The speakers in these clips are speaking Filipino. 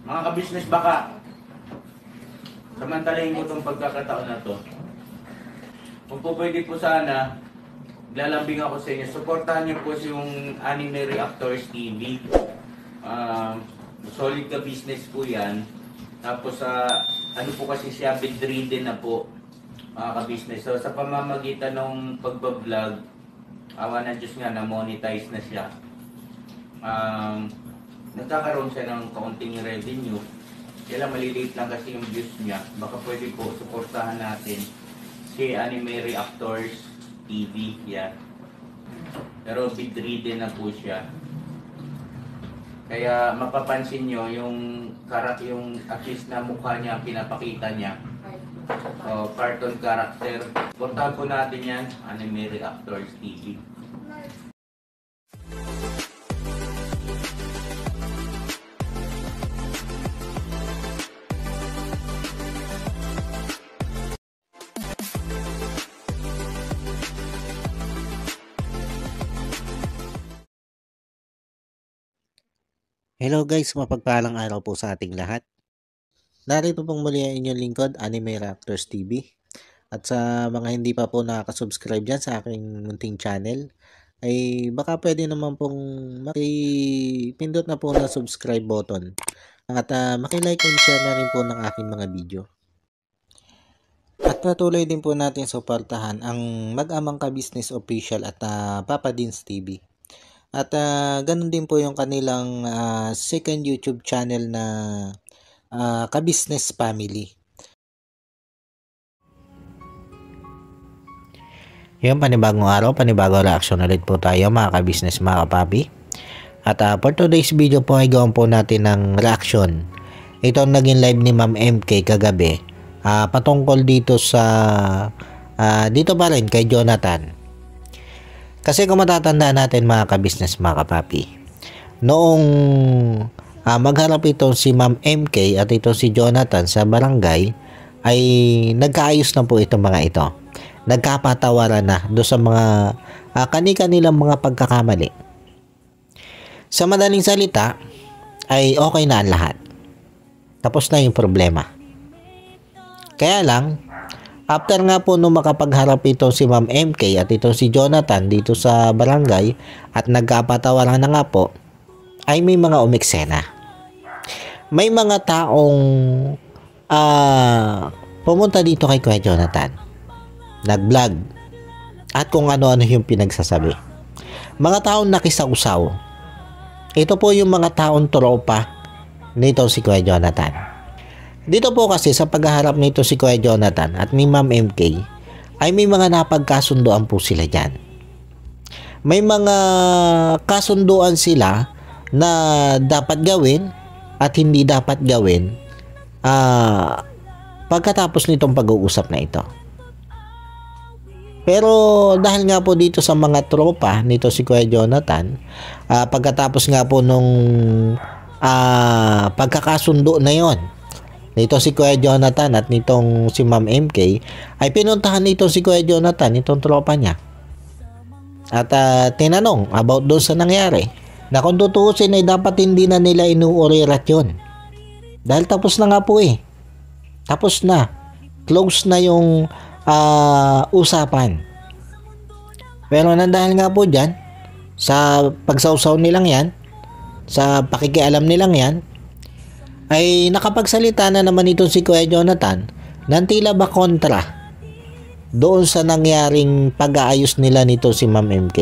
Mga ka-business, baka samantalahin ko itong pagkakataon na to. Kung po pwede po sana, lalambing ako sa inyo. Supportahan niyo po yung Anime Reactors TV. Solid ka business po yan. Tapos ano po kasi siya, bedridden na po, mga ka-business. So sa pamamagitan ng pagbablog, awa ng Diyos nga, na-monetize na siya. Nagkakaroon siya ng kaunting revenue. Kaya lang maliliit lang kasi yung views niya. Baka pwede po suportahan natin si Anime Reactors TV. Yan. Pero bedridden na po siya. Kaya mapapansin nyo yung at least na mukha niya, pinapakita niya. So, cartoon character. Portahan po natin yan, Anime Reactors TV. Hello guys, mapagpalang araw po sa ating lahat. Narito pong muli ang inyong lingkod, Anime Reactors TV. At sa mga hindi pa po nakaka-subscribe dyan sa aking munting channel, ay baka pwede naman pong makipindot na po na subscribe button. At makilike and share na rin po ng aking mga video. At patuloy din po natin suportahan ang Mag-amang Ka-Business Official at Papa Dins TV. At ganun din po yung kanilang second YouTube channel na Ka-Business Family. Yung panibagong araw, panibagong reaction ulit po tayo mga ka-business, mga kapapi. At for today's video po ay gawin po natin ng reaction. Ito ang naging live ni Ma'am MK kagabi. Patungkol dito sa dito pa rin kay Jonathan. Kasi kung matatandaan natin mga ka-business, mga kapapi, noong magharap ito si Ma'am MK at ito si Jonathan sa barangay, ay nagkaayos na po itong mga ito. Nagkapatawaran na do sa mga kani-kanilang mga pagkakamali. Sa madaling salita, ay okay na ang lahat. Tapos na yung problema. Kaya lang, after nga po nung makapagharap ito si Ma'am MK at ito si Jonathan dito sa barangay at nagkapatawaran na nga po, ay may mga umiksena. May mga taong pumunta dito kay Kuya Jonathan. Nag-vlog. At kung ano-ano yung pinagsasabi. Mga taong nakisausaw. Ito po yung mga taong tropa nito si Kuya Jonathan. Dito po kasi sa paghaharap nito si Kuya Jonathan at ni Ma'am MK ay may mga napagkasunduan po sila dyan. May mga kasunduan sila na dapat gawin at hindi dapat gawin pagkatapos nitong pag-uusap na ito. Pero dahil nga po dito sa mga tropa nito si Kuya Jonathan, pagkatapos nga po nung pagkakasundo na yon, nito si Kuya Jonathan at nitong si Ma'am MK, ay pinuntahan nito si Kuya Jonathan, itong tropa niya. At tinanong about doon sa nangyari. Na kung tutuusin ay dapat hindi na nila inuurirat yun. Dahil tapos na nga po eh. Tapos na. Close na yung usapan. Pero dahil nga po dyan, sa pagsawsaw nilang yan, sa pakikialam nilang yan, ay nakapagsalita na naman ito si Kuya Jonathan ng tila ba kontra doon sa nangyaring pag-aayos nila nito si Ma'am MK.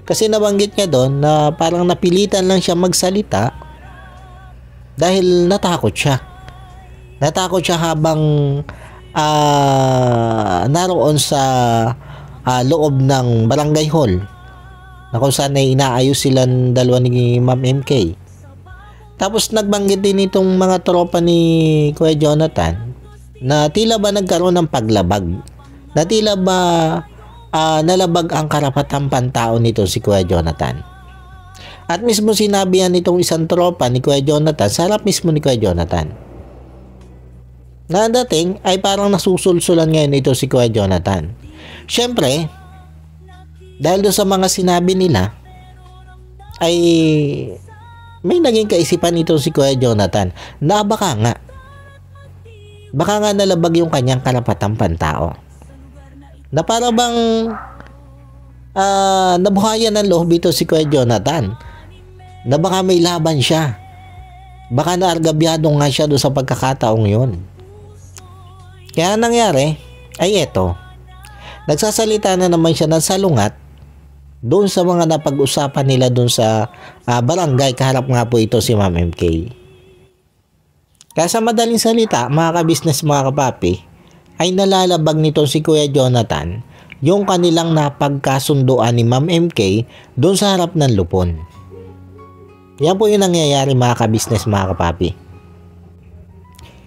Kasi nabanggit niya doon na parang napilitan lang siya magsalita dahil natakot siya. Natakot siya habang naroon sa loob ng barangay hall na kung saan ay inaayos silang dalawa ni Ma'am MK. Tapos nagbanggit din itong mga tropa ni Kuya Jonathan na tila ba nagkaroon ng paglabag. Na tila ba nalabag ang karapatang pantao nito si Kuya Jonathan. At mismo sinabi yan itong isang tropa ni Kuya Jonathan sa harap mismo ni Kuya Jonathan. Na dating ay parang nasusulsulan ngayon ito si Kuya Jonathan. Siyempre, dahil doon sa mga sinabi nila, ay may naging kaisipan itong si Kuya Jonathan na baka nga nalabag yung kanyang karapatang pantao. Na para bang nabuhayan ng loob ito si Kuya Jonathan na baka may laban siya. Baka naargabyado nga siya doon sa pagkakataong yun. Kaya nangyari ay eto. Nagsasalita na naman siya ng salungat doon sa mga napag-usapan nila doon sa barangay. Kaharap nga po ito si Ma'am MK. Kaya sa madaling salita, mga ka-business, mga kapapi, ay nalalabag nito si Kuya Jonathan yung kanilang napagkasunduan ni Ma'am MK doon sa harap ng lupon. Yan po yung nangyayari, mga ka-business, mga kapapi.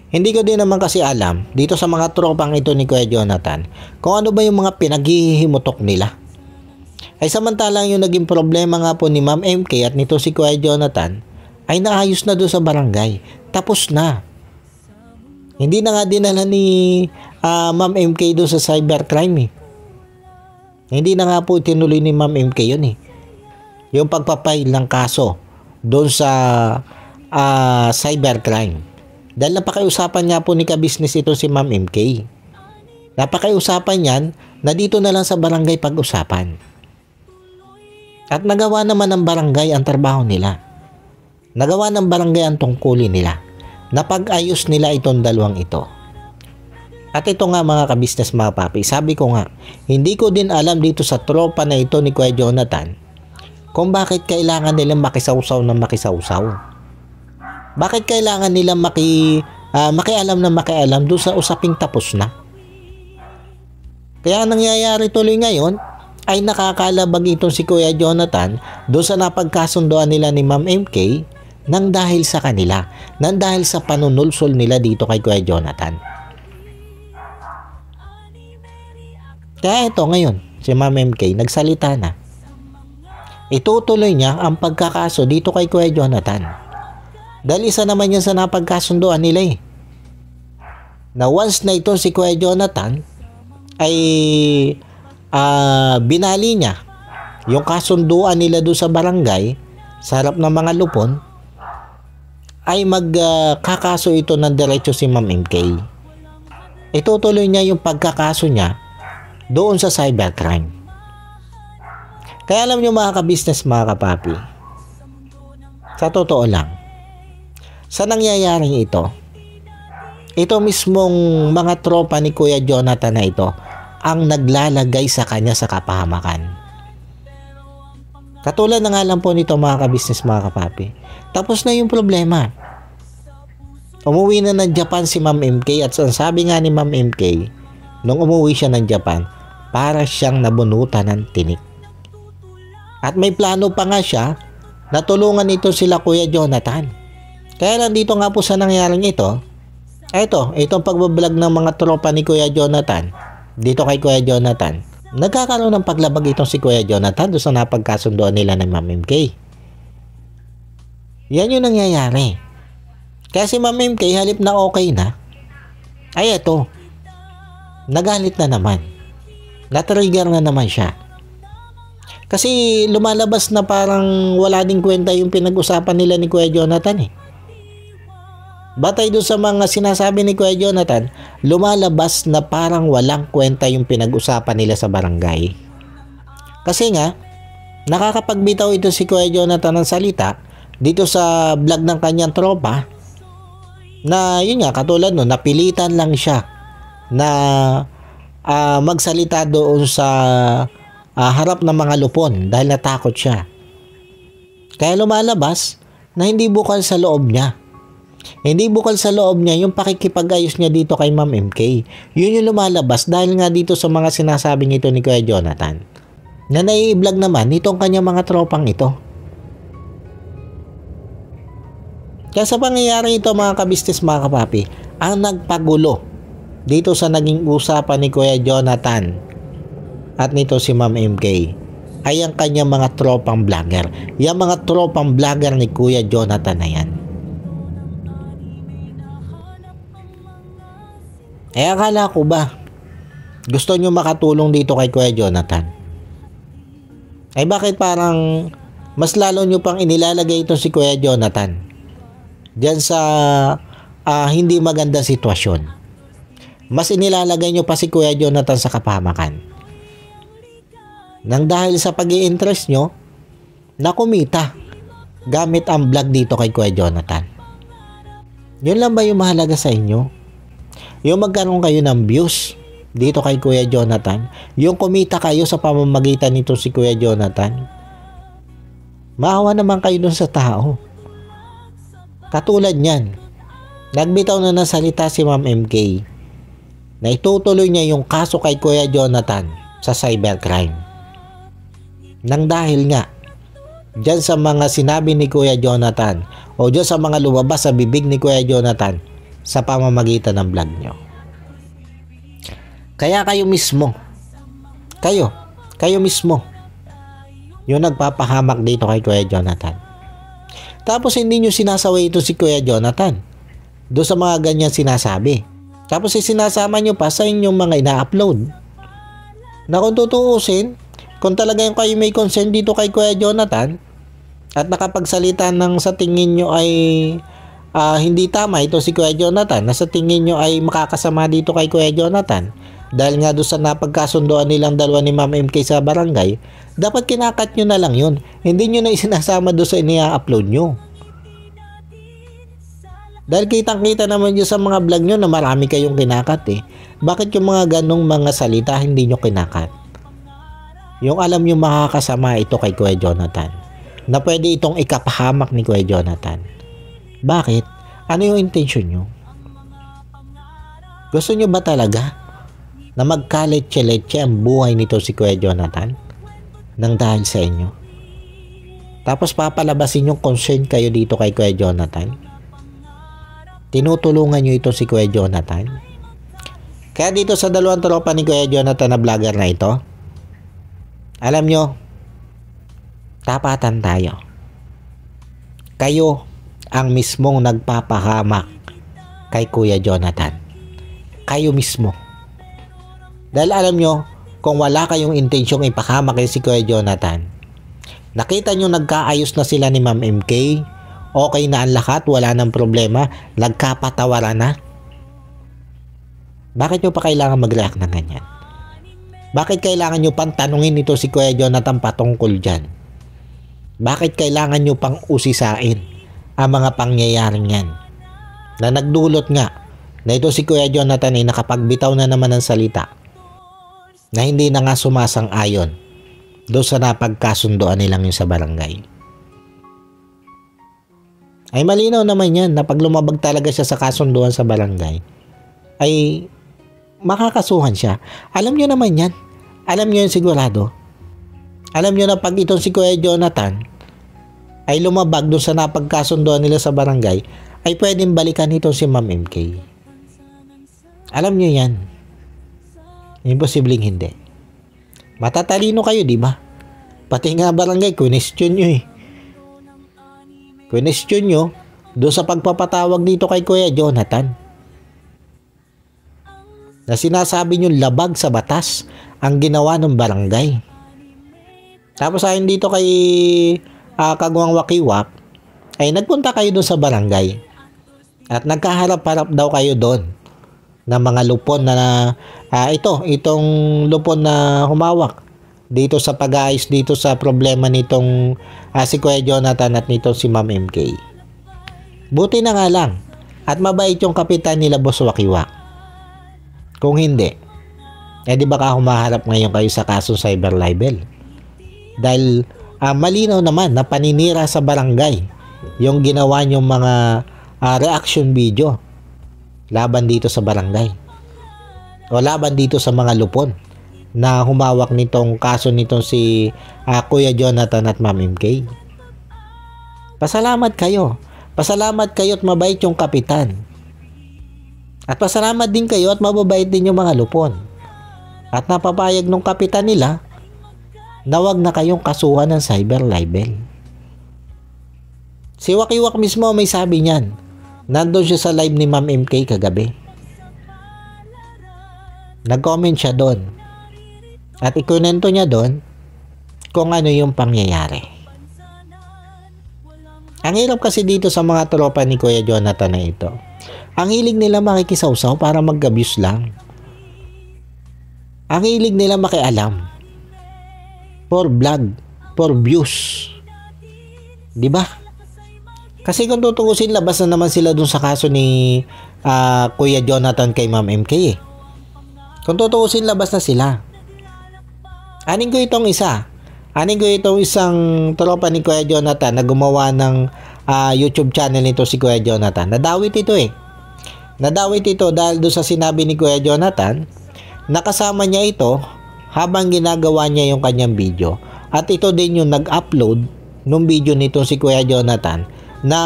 Hindi ko din naman kasi alam dito sa mga tropang ito ni Kuya Jonathan kung ano ba yung mga pinaghihimutok nila. Ay samantalang yung naging problema nga po ni Ma'am MK at nito si Kuya Jonathan ay naayos na doon sa barangay. Tapos na. Hindi na nga dinala ni Ma'am MK doon sa cybercrime eh. Hindi na nga po tinuloy ni Ma'am MK yun eh. Yung pagpapail ng kaso doon sa cybercrime. Dahil napakiusapan nga po ni ka-business ito si Ma'am MK. Napakiusapan yan na dito na lang sa barangay pag-usapan. At nagawa naman ng barangay ang trabaho nila. Nagawa ng barangay ang tungkulin nila. Napag-ayos nila itong dalawang ito. At ito nga, mga ka-business, mga papi, sabi ko nga, hindi ko din alam dito sa tropa na ito ni Kuya Jonathan kung bakit kailangan nilang makisawsaw na makisawsaw. Bakit kailangan nilang makialam na makialam doon sa usaping tapos na. Kaya nangyayari tuloy ngayon ay nakakalabag itong si Kuya Jonathan doon sa napagkasundoan nila ni Ma'am MK nang dahil sa kanila, nang dahil sa panunulsol nila dito kay Kuya Jonathan. Kaya ito ngayon, si Ma'am MK nagsalita na. Itutuloy niya ang pagkakaso dito kay Kuya Jonathan. Dahil isa naman yan sa napagkasundoan nila eh. Na once na ito si Kuya Jonathan ay binali niya yung kasunduan nila doon sa barangay sa harap ng mga lupon, ay magkakaso ito ng diretso si Ma'am MK. Itutuloy niya yung pagkakaso niya doon sa cybercrime. Kaya alam nyo, mga ka-business, mga kapapi, sa totoo lang, sa nangyayaring ito mismong mga tropa ni Kuya Jonathan na ito ang naglalagay sa kanya sa kapahamakan. Katulad na nga lang po nito, mga ka-business, mga kapapi. Tapos na yung problema. Umuwi na ng Japan si Ma'am MK at sabi nga ni Ma'am MK, nung umuwi siya ng Japan, para siyang nabunutan ng tinik. At may plano pa nga siya na tulungan ito sila Kuya Jonathan. Kaya lang dito nga po sa nangyaring ito, itong pagbablog ng mga tropa ni Kuya Jonathan, dito kay Kuya Jonathan, nagkakaroon ng paglabag itong si Kuya Jonathan doon sa napagkasundoan nila ng Ma'am MK. Yan yung nangyayari. Kaya si Ma'am MK, halip na okay na, ay ito, nagalit na naman. Na-trigger na naman siya. Kasi lumalabas na parang wala ding kwenta yung pinag-usapan nila ni Kuya Jonathan eh. Batay doon sa mga sinasabi ni Kuya Jonathan, lumalabas na parang walang kwenta yung pinag-usapan nila sa barangay. Kasi nga, nakakapagbitaw ito si Kuya Jonathan ng salita dito sa vlog ng kanyang tropa na yun nga, katulad no, napilitan lang siya na magsalita doon sa harap ng mga lupon dahil natakot siya. Kaya lumalabas na hindi bukal sa loob niya. Hindi bukal sa loob niya yung pakikipag-ayos niya dito kay Ma'am MK. Yun yung lumalabas dahil nga dito sa mga sinasabi nito ni Kuya Jonathan. Na nai-vlog naman nitong kanyang mga tropang ito. Kaya sa pangyayari ito, mga ka-business, mga kapapi, ang nagpagulo dito sa naging usapan ni Kuya Jonathan at nito si Ma'am MK ay ang kanyang mga tropang vlogger. Yung mga tropang vlogger ni Kuya Jonathan na yan. Akala ko ba gusto nyo makatulong dito kay Kuya Jonathan? Ay bakit parang mas lalo nyo pang inilalagay itong si Kuya Jonathan diyan sa hindi magandang sitwasyon. Mas inilalagay nyo pa si Kuya Jonathan sa kapahamakan. Nang dahil sa pag-i-interest nyo na kumita gamit ang vlog dito kay Kuya Jonathan. Yun lang ba yung mahalaga sa inyo? Yung magkaroon kayo ng views dito kay Kuya Jonathan? Yung kumita kayo sa pamamagitan nito si Kuya Jonathan? Maawa naman kayo dun sa tao. Katulad niyan, nagbitaw na ng salita si Ma'am MK na itutuloy niya yung kaso kay Kuya Jonathan sa cybercrime. Nang dahil nga, dyan sa mga sinabi ni Kuya Jonathan o dyan sa mga lumabas sa bibig ni Kuya Jonathan sa pamamagitan ng vlog nyo. Kaya kayo mismo, kayo mismo, yung nagpapahamak dito kay Kuya Jonathan. Tapos hindi nyo sinasaway ito si Kuya Jonathan doon sa mga ganyan sinasabi. Tapos sinasama nyo pa sa inyong mga ina-upload. Na kung tutuusin, kung talagang kayo may concern dito kay Kuya Jonathan at nakapagsalita ng sa tingin nyo ay hindi tama ito si Kuya Jonathan, na sa tingin nyo ay makakasama dito kay Kuya Jonathan dahil nga doon sa napagkasundoan nilang dalawa ni Ma'am MK sa barangay, dapat kinakat nyo na lang yun. Hindi nyo na isinasama doon sa inia-upload nyo. Dahil kitang-kita naman nyo sa mga vlog nyo na marami kayong kinakat eh. Bakit yung mga ganong mga salita hindi nyo kinakat? Yung alam nyo makakasama ito kay Kuya Jonathan, na pwede itong ikapahamak ni Kuya Jonathan. Bakit? Ano yung intention nyo? Gusto nyo ba talaga na magkalit-letse ang buhay nito si Kuya Jonathan nang dahil sa inyo? Tapos papalabasin yung concern kayo dito kay Kuya Jonathan? Tinutulungan nyo ito si Kuya Jonathan? Kaya dito sa dalawang tropa ni Kuya Jonathan na vlogger na ito, alam nyo, tapatan tayo. Kayo ang mismong nagpapahamak kay Kuya Jonathan. Kayo mismo. Dahil alam nyo, kung wala kayong intensyong ipahamak kay si Kuya Jonathan, nakita nyo nagkaayos na sila ni Ma'am MK, okay na ang lahat, wala nang problema, nagkapatawaran na. Bakit nyo pa kailangan mag-react ng ganyan? Bakit kailangan nyo pang tanungin ito si Kuya Jonathan patungkol dyan? Bakit kailangan nyo pang usisain ang mga pangyayaring yan? Na nagdulot nga na ito si Kuya Jonathan ay nakapagbitaw na naman ng salita na hindi na nga sumasang-ayon doon sa napagkasundoan nilang yung sa barangay. Ay malinaw naman yan na pag lumabag talaga siya sa kasunduan sa barangay ay makakasuhan siya. Alam nyo naman yan. Alam nyo yun sigurado. Alam nyo na pag itong si Kuya Jonathan ay lumabag doon sa napagkasunduan nila sa barangay ay pwedeng balikan itong si Ma'am MK. Alam nyo yan. Imposibleng hindi. Matatalino kayo, di ba? Pati nga barangay, question nyo eh. Question nyo doon sa pagpapatawag dito kay Kuya Jonathan. Na sinasabi nyo labag sa batas ang ginawa ng barangay. Tapos ayon dito kay Kagwang Wakiwak, ay nagpunta kayo doon sa barangay. At nagkaharap-harap daw kayo doon na mga lupon na itong lupon na humawak dito sa pag-aayos dito sa problema nitong si Kuya Jonathan at nitong si Ma'am MK. Buti na nga lang at mabait yung kapitan nila Boss Wakiwak. Kung hindi, di baka humaharap ngayon kayo sa kasong cyber libel. Dahil malinaw naman na paninira sa barangay yung ginawa nyong mga reaction video laban dito sa barangay o laban dito sa mga lupon na humawak nitong kaso nitong si Kuya Jonathan at Ma'am MK. Pasalamat kayo at mabait yung kapitan. At pasalamat din kayo at mababait din yung mga lupon. At napapayag ng kapitan nila na wag na kayong kasuhan ng cyber libel. Si Wakiwak mismo may sabi niyan. Nandun siya sa live ni Ma'am MK kagabi. Nag-comment siya doon. At ikunento niya doon kung ano yung pangyayari. Ang hirap kasi dito sa mga tropa ni Kuya Jonathan na ito. Ang hilig nila makikisawsaw para mag-abuse lang. Ang hilig nila makialam. For vlog, for views. 'Di ba? Kasi kung tutuusin, labas na naman sila dun sa kaso ni Kuya Jonathan kay Ma'am MK eh. Kung tutuusin, labas na sila. Anin ko itong isang tropa ni Kuya Jonathan na gumawa ng YouTube channel nito si Kuya Jonathan. Nadawit ito eh. Nadawit ito dahil doon sa sinabi ni Kuya Jonathan, nakasama niya ito habang ginagawa niya yung kanyang video. At ito din yung nag-upload nung video nito si Kuya Jonathan na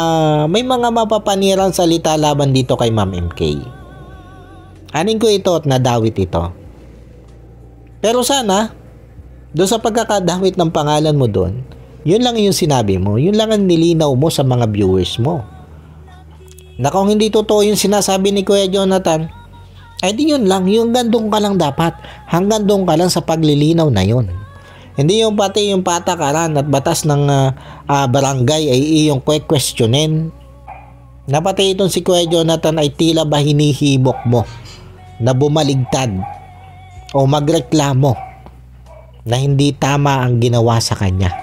may mga mapapanirang salita laban dito kay Ma'am MK. Anin ko ito at nadawit ito. Pero sana, doon sa pagkakadawit ng pangalan mo doon, yun lang yung sinabi mo, yun lang ang nilinaw mo sa mga viewers mo. Na kung hindi totoo yung sinasabi ni Kuya Jonathan, ay di yun lang, yung gandong ka lang dapat, hanggang doon ka lang sa paglilinaw na yun. Hindi yung pati yung patakaran at batas ng barangay ay iyong questionin. Na pati itong si Kuya Jonathan ay tila ba hinihibok mo na bumaligtad o magreklamo na hindi tama ang ginawa sa kanya.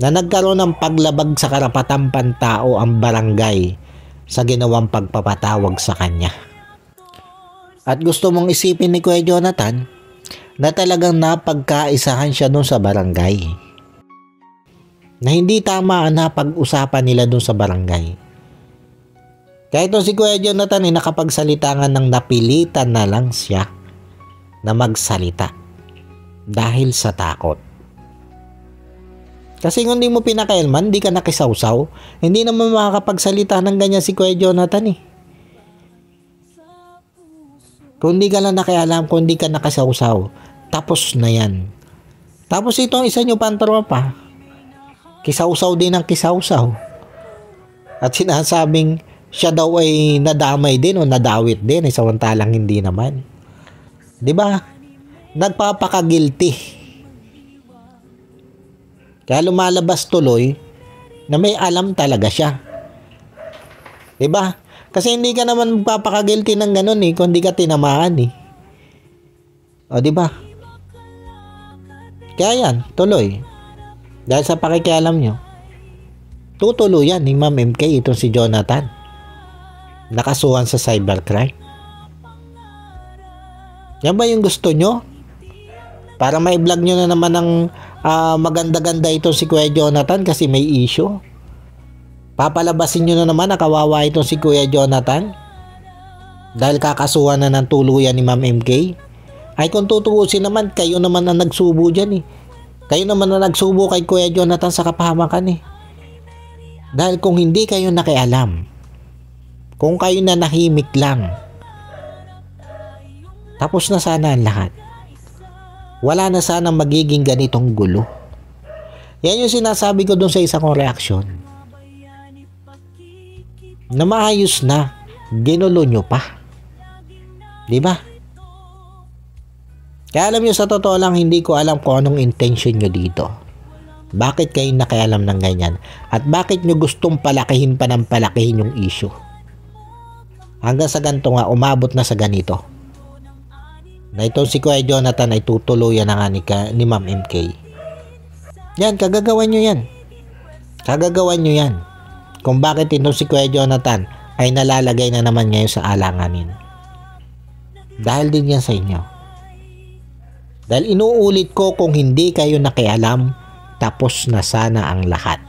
Na nagkaroon ng paglabag sa karapatang pantao ang barangay sa ginawang pagpapatawag sa kanya. At gusto mong isipin ni Kuya Jonathan na talagang napagkaisahan siya doon sa barangay. Na hindi tama ang napag-usapan nila doon sa barangay. Kaya itong si Kuya Jonathan ay nakapagsalita nga ng napilitan na lang siya na magsalita dahil sa takot. Kasi kung hindi mo pinakailman, hindi ka nakisawsaw, hindi naman makakapagsalita ng ganyan si Kuya Jonathan eh. Kung hindi ka lang nakialam, kung hindi ka nakasawsaw, tapos na yan. Tapos itong isa nyo pantropa, kisawsaw din ang kisawsaw. At sinasabing siya daw ay nadamay din o nadawit din, samantalang hindi naman. 'Di ba? Nagpapaka-guilty. Kaya lumalabas tuloy na may alam talaga siya. 'Di ba? Kasi hindi ka naman magpapaka-guilty ng ganun eh, kung hindi ka tinamaan eh. O 'di ba? Kaya yan, tuloy. Dahil sa pakikialam nyo, tutuluyan ni Ma'am MK itong si Jonathan. Nakasuhan sa cybercrime. Yan ba yung gusto nyo? Para ma-vlog nyo na naman ng maganda-ganda itong si Kuya Jonathan kasi may issue. Papalabasin nyo na naman na kawawa itong si Kuya Jonathan dahil kakasuhan na ng tuluyan ni Ma'am MK. Ay kung tutuusin naman, kayo naman ang nagsubo dyan eh. Kayo naman ang nagsubo kay Kuya Jonathan sa kapahamakan eh. Dahil kung hindi kayo nakialam, kung kayo na nahimik lang, tapos na sana ang lahat. Wala na sana magiging ganitong gulo. Yan yung sinasabi ko dun sa isa kong reaksyon. Na maayos na, ginulo nyo pa. Diba? Kaya alam nyo, sa totoo lang, hindi ko alam kung anong intention nyo dito. Bakit kayo nakialam ng ganyan? At bakit nyo gustong palakihin pa ng palakihin yung issue? Hanggang sa ganito nga, umabot na sa ganito. Na itong si Kuya Jonathan ay tutuluyan na nga ni Ma'am MK. Yan, kagagawan nyo yan. Kagagawan nyo yan. Kung bakit itong si Kuya Jonathan ay nalalagay na naman ngayon sa alanganin. Dahil din yan sa inyo. Dahil inuulit ko, kung hindi kayo nakialam, tapos na sana ang lahat.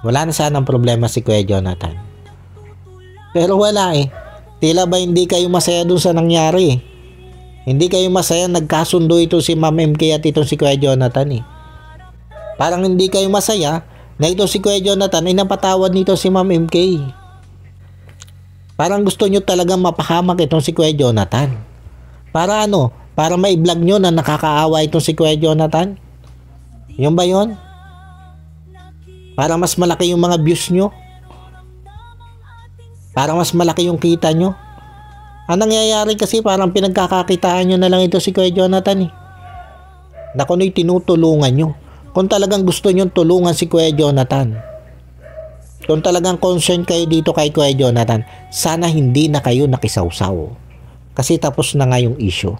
Wala na sana ang problema si Kuya Jonathan. Pero wala eh. Tila ba hindi kayo masaya dun sa nangyari eh. Hindi kayo masaya, nagkasundo ito si Ma'am MK at itong si Kuya Jonathan eh. Parang hindi kayo masaya na ito si Kuya Jonathan ay napatawad nito si Ma'am MK. Parang gusto nyo talagang mapahamak itong si Kuya Jonathan. Para ano? Para ma-vlog nyo na nakakaawa itong si Kuya Jonathan? Yun ba yun? Para mas malaki yung mga views nyo? Para mas malaki yung kita nyo? Ang nangyayari kasi parang pinagkakakitaan nyo na lang ito si Kuya Jonathan eh. Na kung tinutulungan nyo. Kung talagang gusto nyo tulungan si Kuya Jonathan, Kung talagang concern kayo dito kay Kuya Jonathan, sana hindi na kayo nakisawsaw. Kasi tapos na nga yung issue.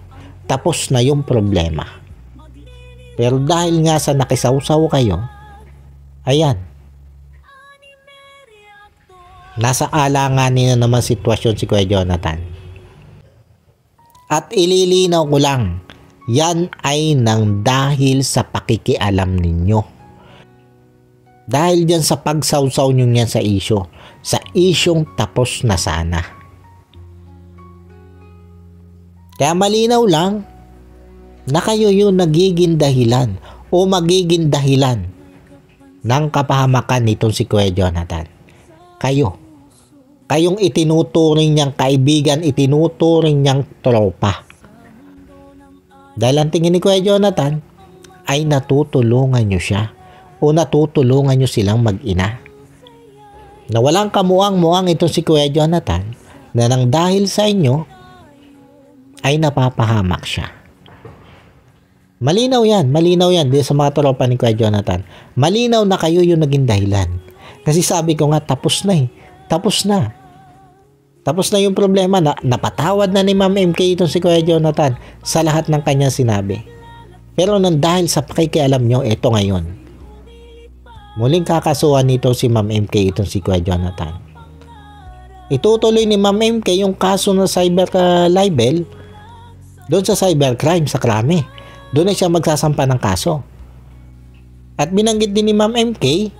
Tapos na yung problema. Pero dahil nga sa nakisawsaw kayo, ayan, nasa alanganin na naman sitwasyon si Kuya Jonathan. At ililinaw ko lang, yan ay nang dahil sa pakikialam ninyo. Dahil dyan sa pagsawsaw nyo yan sa issue. Sa isyong tapos na sana. Kaya malinaw lang na kayo yung nagiging dahilan o magiging dahilan ng kapahamakan nitong si Kuya Jonathan. Kayo. Kayong itinuturing niyang kaibigan, itinuturing niyang tropa. Dahil ang tingin ni Kuya Jonathan ay natutulungan niyo siya o natutulungan niyo silang mag-ina. Na walang kamuang-muang itong si Kuya Jonathan na nang dahil sa inyo ay napapahamak siya. Malinaw yan di sa mga tropa ni Kuya Jonathan. Malinaw na kayo yung naging dahilan. Kasi sabi ko nga, tapos na eh. Tapos na. Tapos na yung problema na napatawad na ni Ma'am MK itong si Kuya Jonathan sa lahat ng kanyang sinabi. Pero nang dahil sa pakikialam nyo, eto ngayon. Muling kakasuhan nito si Ma'am MK itong si Kuya Jonathan. Itutuloy ni Ma'am MK yung kaso ng cyber libel doon sa cybercrime sa Krame. Doon na siya magsasampa ng kaso. At binanggit din ni Ma'am MK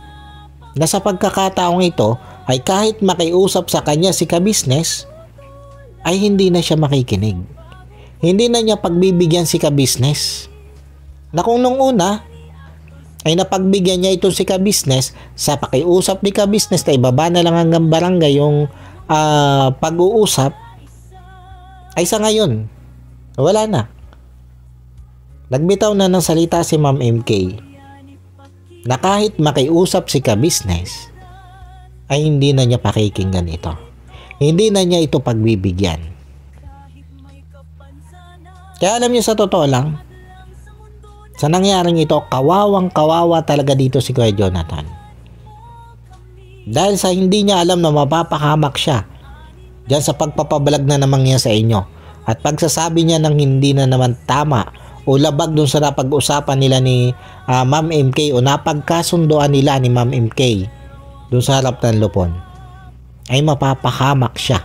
na sa pagkakataong ito ay kahit makiusap sa kanya si ka-business ay hindi na siya makikinig. Hindi na niya pagbibigyan si ka-business. Na kung nung una ay napagbigyan niya ito si ka-business sa pakiusap ni ka-business na ibaba na lang hanggang barangay yung pag-uusap, ay sa ngayon wala na. Nagbitaw na ng salita si Ma'am MK na kahit makiusap si ka-business ay hindi na niya pakikinggan ito. Hindi na niya ito pagbibigyan. Kaya alam niyo, sa totoo lang, sa nangyaring ito, kawawang-kawawa talaga dito si Kuya Jonathan. Dahil sa hindi niya alam na mapapahamak siya diyan sa pagpapabalag na naman niya sa inyo at pagsasabi niya ng hindi na naman tama o labag dun sa napag-usapan nila ni Ma'am MK o napagkasundoan nila ni Ma'am MK dun sa harap ng lupon, ay mapapahamak siya.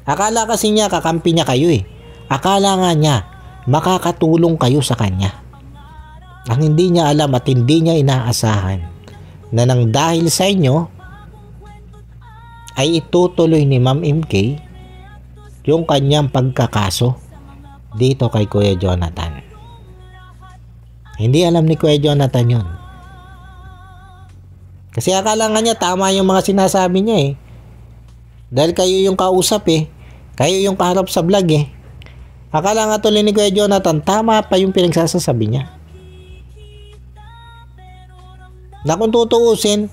Akala kasi niya kakampi niya kayo eh. Akala nga niya makakatulong kayo sa kanya. Ang hindi niya alam at hindi niya inaasahan na nang dahil sa inyo ay itutuloy ni Ma'am MK yung kanyang pagkakaso dito kay Kuya Jonathan. Hindi alam ni Kuya Jonathan yun. Kasi akala nga niya tama yung mga sinasabi niya eh. Dahil kayo yung kausap eh. Kayo yung kaharap sa vlog eh. Akala nga tuloy ni Kuya Jonathan tama pa yung pinagsasabi niya. Na kung tutuusin,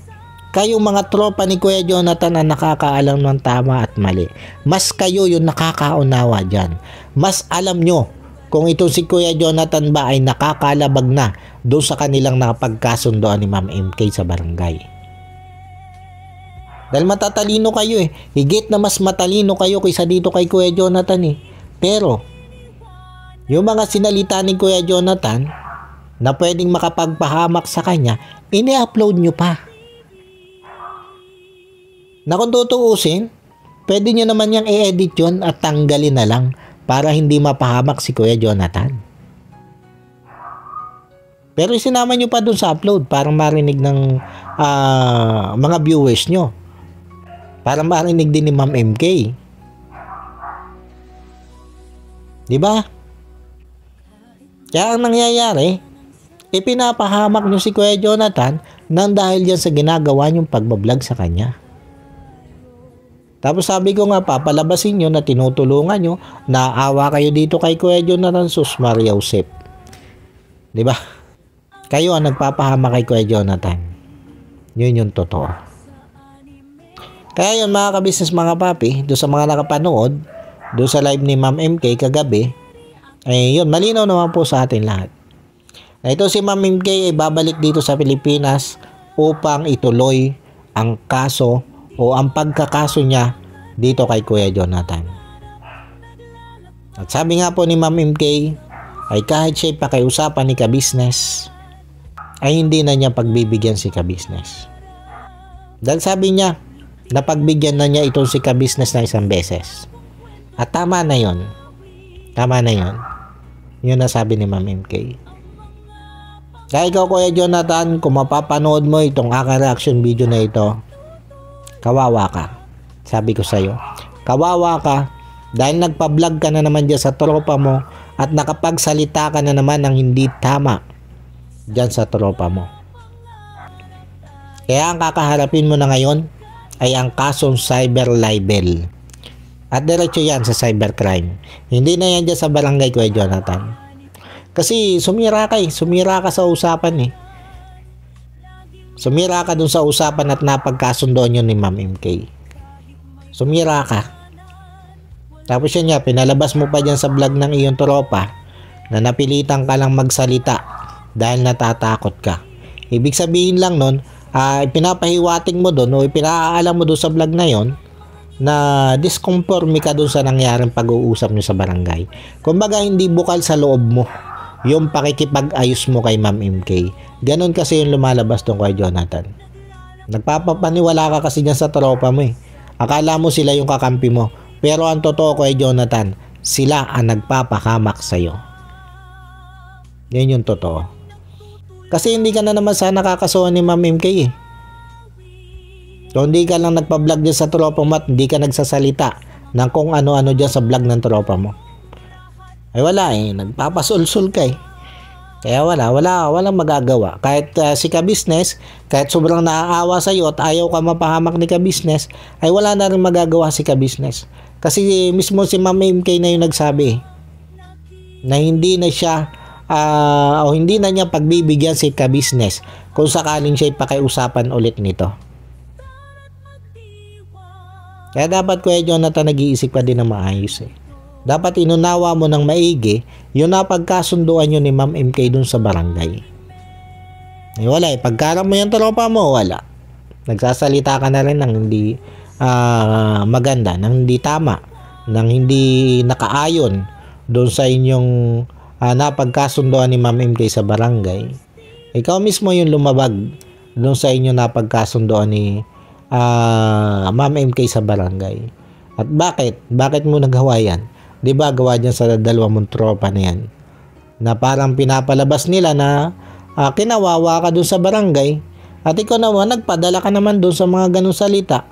kayong mga tropa ni Kuya Jonathan ang nakakaalam ng tama at mali. Mas kayo yung nakakaunawa dyan. Mas alam nyo kung itong si Kuya Jonathan ba ay nakakalabag na doon sa kanilang napagkasundoan ni Ma'am MK sa barangay. Dahil matatalino kayo eh. Higit na mas matalino kayo kaysa dito kay Kuya Jonathan eh. Pero, yung mga sinalita ni Kuya Jonathan na pwedeng makapagpahamak sa kanya, ini-upload nyo pa. Na kung tutuusin, pwede nyo naman yung i-edit yun at tanggalin na lang para hindi mapahamak si Kuya Jonathan. Pero isinama nyo pa dun sa upload para marinig ng mga viewers nyo. Para marinig din ni Ma'am MK. Diba? Kaya ang nangyayari, ipinapahamak nyo si Kuya Jonathan nang dahil yan sa ginagawa nyong pagbablog sa kanya. Tapos sabi ko nga, papalabasin nyo na tinutulungan nyo, naawa kayo dito kay Kuya Jonathan, sus Maria Josep. Diba? Kayo ang nagpapahama kay Kuya Jonathan. Yun yung totoo. Kaya yun mga kabisnes, mga papi, doon sa mga nakapanood, doon sa live ni Ma'am MK kagabi, ay yun, malinaw naman po sa atin lahat. Na ito si Ma'am MK ay babalik dito sa Pilipinas upang ituloy ang kaso o ang pagkakaso niya dito kay Kuya Jonathan. At sabi nga po ni Ma'am MK ay kahit siya'y pakiusapan ni ka-business ay hindi na niya pagbibigyan si ka-business. Dahil sabi niya napagbigyan na niya itong si ka-business na isang beses. At tama na yon. Tama na yon. Yun na sabi ni Ma'am MK. Kaya ikaw Kuya Jonathan, kung mapapanood mo itong aking reaction video na ito, kawawa ka. Sabi ko sa'yo, kawawa ka dahil nagpa-vlog ka na naman dyan sa tropa mo at nakapagsalita ka na naman ng hindi tama dyan sa tropa mo. Kaya ang kakaharapin mo na ngayon ay ang kasong cyber libel. At diretso yan sa cybercrime. Hindi na yan dyan sa barangay Kuya Jonathan. Kasi sumira ka sa usapan eh. Sumira ka dun sa usapan at napagkasundoan yun ni Ma'am MK. Sumira ka. Tapos yun nga, pinalabas mo pa dyan sa vlog ng iyong tropa na napilitan ka lang magsalita dahil natatakot ka. Ibig sabihin lang nun, pinapahiwating mo dun o ipinaalam mo dun sa vlog na yon na disconforme ka dun sa nangyaring pag-uusap nyo sa barangay. Kumbaga hindi bukal sa loob mo yung pakikipag-ayos mo kay Ma'am MK. Ganon kasi yung lumalabas dun kay Jonathan. Nagpapapaniwala ka kasi dyan sa tropa mo eh. Akala mo sila yung kakampi mo. Pero ang totoo kay Jonathan, sila ang nagpapahamak sa'yo. Yan yung totoo. Kasi hindi ka na naman sana kakasuhan ni Ma'am MK eh. So hindi ka lang nagpa-vlog dyan sa tropa mo at hindi ka nagsasalita ng kung ano-ano dyan sa vlog ng tropa mo. Ay wala eh, nagpapasulsul ka eh. Kaya walang magagawa. Kahit si ka-business, kahit sobrang naaawa sa'yo at ayaw ka mapahamak ni ka-business, ay wala na rin magagawa si ka-business. Kasi mismo si Ma'am MK na yung nagsabi na hindi na siya o hindi na niya pagbibigyan si ka-business kung sakaling siya'y pakiusapan ulit nito. Kaya dapat Kuya Jonathan nag-iisip pa din na maayos eh. Dapat inunawa mo ng maigi yung napagkasunduan nyo ni Ma'am MK dun sa barangay. Eh wala eh. Pagkarap mo yung tropa mo, wala. Nagsasalita ka na rin ng hindi maganda, ng hindi tama, ng hindi nakaayon dun sa inyong napagkasunduan ni Ma'am MK sa barangay. Ikaw mismo yung lumabag dun sa inyong napagkasunduan ni Ma'am MK sa barangay. At bakit? Bakit mo nagawa yan? Diba gawa dyan sa dalawa mong tropa na yan na parang pinapalabas nila na kinawawa ka dun sa barangay at ikaw naman nagpadala ka naman dun sa mga ganun salita.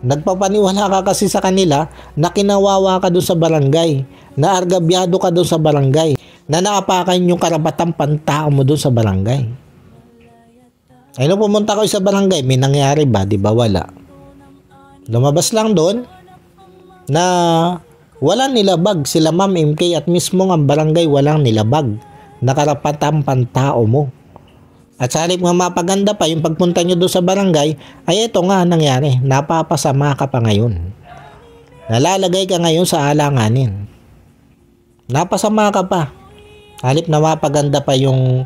Nagpapaniwala ka kasi sa kanila na kinawawa ka dun sa barangay, na argabyado ka dun sa barangay, na naapakan yung karapatang pantao mo dun sa barangay. Ay nung pumunta ko sa barangay, may nangyari ba? Diba wala? Lumabas lang dun na walang nilabag sila Ma'am MK at mismo ang barangay walang nilabag na karapatang pantao mo. At sa halip nga mapaganda pa yung pagpunta nyo doon sa barangay, ay ito nga nangyari, napapasama ka pa ngayon. Nalalagay ka ngayon sa alanganin. Napasama ka pa. Halip na mapaganda pa yung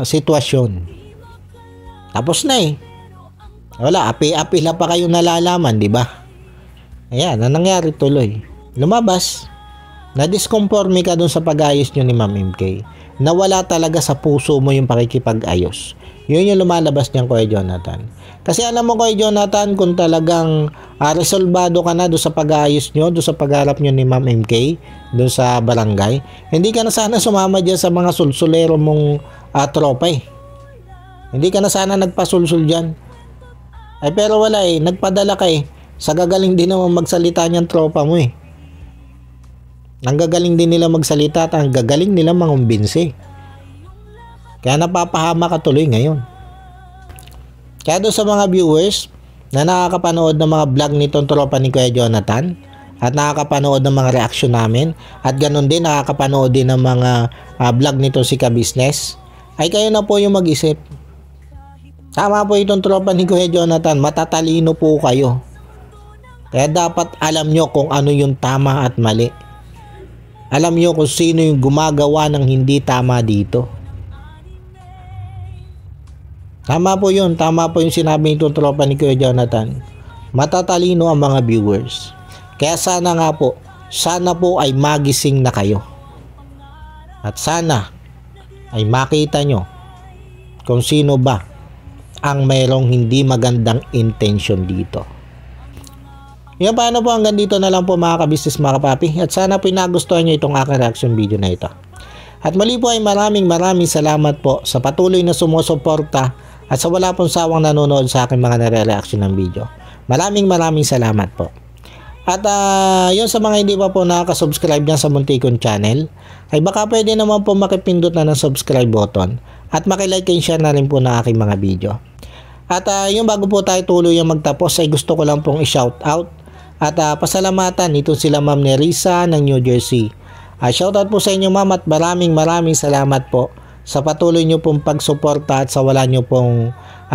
sitwasyon. Tapos na eh. Wala, api-api na pa kayo nalalaman, di ba? Ayan, na nangyari tuloy. Lumabas, na-disconforme ka dun sa pag-ayos nyo ni Ma'am MK. Nawala talaga sa puso mo yung pakikipag-ayos. Yun yung lumalabas niyan Kuya Jonathan. Kasi alam mo Kuya Jonathan, kung talagang resolbado ka na dun sa pag-ayos nyo, dun sa pag-harap nyo ni Ma'am MK, dun sa barangay, hindi ka na sana sumama dyan sa mga sulsulero mong tropa eh. Hindi ka na sana nagpasulsul dyan. Ay pero wala eh, nagpadala ka eh. Sa gagaling din naman magsalita niyang tropa mo eh. Ang gagaling din nila magsalita at ang gagaling nila mangumbinsi. Kaya napapahama ka tuloy ngayon. Kaya doon sa mga viewers na nakakapanood ng mga vlog nitong tropa ni Kuya Jonathan at nakakapanood ng mga reaction namin at ganun din nakakapanood din ng mga vlog nito si ka-business, ay kayo na po yung mag-isip. Tama po itong tropa ni Kuya Jonathan, matatalino po kayo. Kaya dapat alam nyo kung ano yung tama at mali. Alam nyo kung sino yung gumagawa ng hindi tama dito. Tama po yun. Tama po yung sinabi nitong tropa ni Kuya Jonathan. Matatalino ang mga viewers. Kaya sana nga po, sana po ay magising na kayo. At sana ay makita nyo kung sino ba ang mayroong hindi magandang intention dito. Yan, paano po, hanggang dito na lang po mga ka-business, mga kapapi. At sana po nagustuhan nyo itong aking reaction video na ito. At muli po ay maraming salamat po sa patuloy na sumusuporta at sa wala pong sawang nanonood sa aking mga nare-reaction ng video. Maraming salamat po. At yun, sa mga hindi pa po nakaka-subscribe dyan sa Muntikon channel, ay baka pwede naman po makipindot na ng subscribe button at makilike and share na rin po na aking mga video. At yung bago po tayo tuloy yung magtapos, ay gusto ko lang pong i-shout out at pasalamatan ito sila Ma'am Nerissa ng New Jersey. Shoutout po sa inyo, ma'am, at maraming salamat po sa patuloy nyo pong pagsuporta at sa wala nyo pong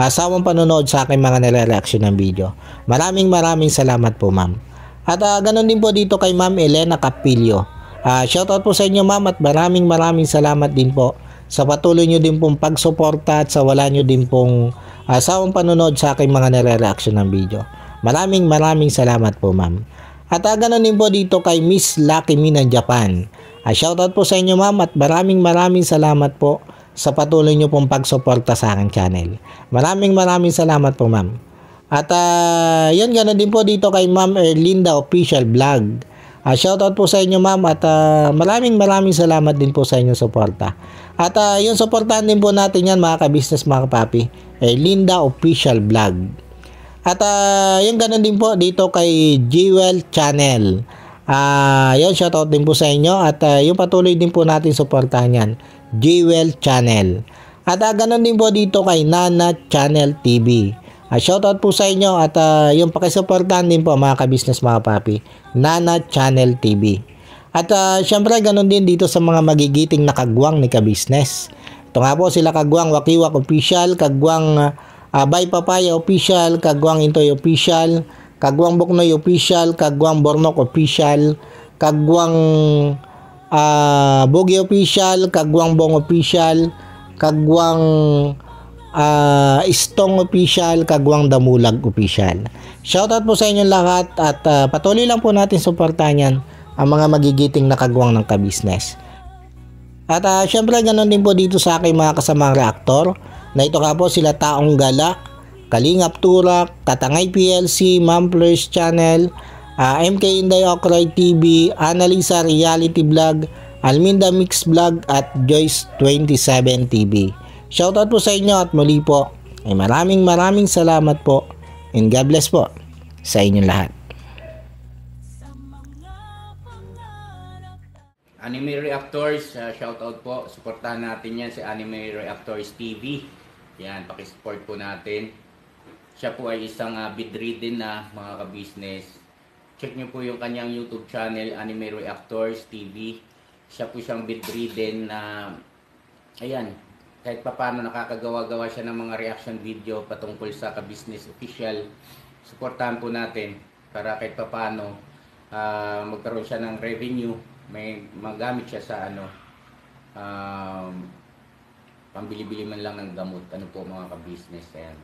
sawang panonood sa aking mga nire-reaction ng video. Maraming salamat po, ma'am. At ganun din po dito kay Ma'am Elena Capilio. Shoutout po sa inyo, ma'am, at maraming salamat din po sa patuloy nyo din pong pagsuporta at sa wala nyo din pong sawang panonood sa aking mga nire-reaction ng video. Maraming salamat po, ma'am. At ganun din po dito kay Miss Lucky Me ng Japan. Shoutout po sa inyo, ma'am, at maraming salamat po sa patuloy nyo pong pagsuporta sa aking channel. Maraming salamat po, ma'am. At yun, ganun din po dito kay Ma'am Erlinda Official Vlog. Shoutout po sa inyo, ma'am, at maraming salamat din po sa inyong suporta. At yun, suportahan din po natin yan mga ka-business, mga kapapi. Erlinda Official Vlog. At yung ganun din po dito kay Jewel Channel. Yun, shoutout din po sa inyo. At yung patuloy din po natin suportahan yan, Jewel Channel. At ganun din po dito kay Nana Channel TV. Shoutout po sa inyo. At yung pakisuportahan din po mga ka-business, mga papi, Nana Channel TV. At syempre ganun din dito sa mga magigiting na kagwang ni ka-business. Ito nga po sila Kagwang Wakiwak Official, Kagwang Bay Papaya Official, Kagwang Intoy Official, Kagwang Buknoy Official, Kagwang Bornok Official, Kagwang Bogi Official, Kagwang Bong Official, Kagwang Istong Official, Kagwang Damulag Official. Shoutout po sa inyong lahat at patuloy lang po natin suportahan yan, ang mga magigiting na kagwang ng ka-business. At syempre ganun din po dito sa aking mga kasamang reaktor, na ito nga po sila Taong Gala, Kalingap Turak, Katangay PLC, Ma'am Flores Channel, MK Inday Okray TV, Annalisa Reality Vlog, Alminda Mix Vlog at Joyce 27 TV. Shoutout po sa inyo at muli po ay maraming salamat po and God bless po sa inyong lahat. Anime Reactors, shoutout po. Suportahan natin yan si Anime Reactors TV. Yan, pakisupport po natin. Siya po ay isang bedridden na mga ka-business. Check nyo po yung kanyang YouTube channel, Anime Reactors TV. Siya po siyang bedridden na, ayan, kahit papano nakakagawa-gawa siya ng mga reaction video patungkol sa ka-business official. Suportahan po natin para kahit papano magkaroon siya ng revenue. May magamit siya sa pambili-bili man lang ng gamot. Ano po mga ka-business. Ayan.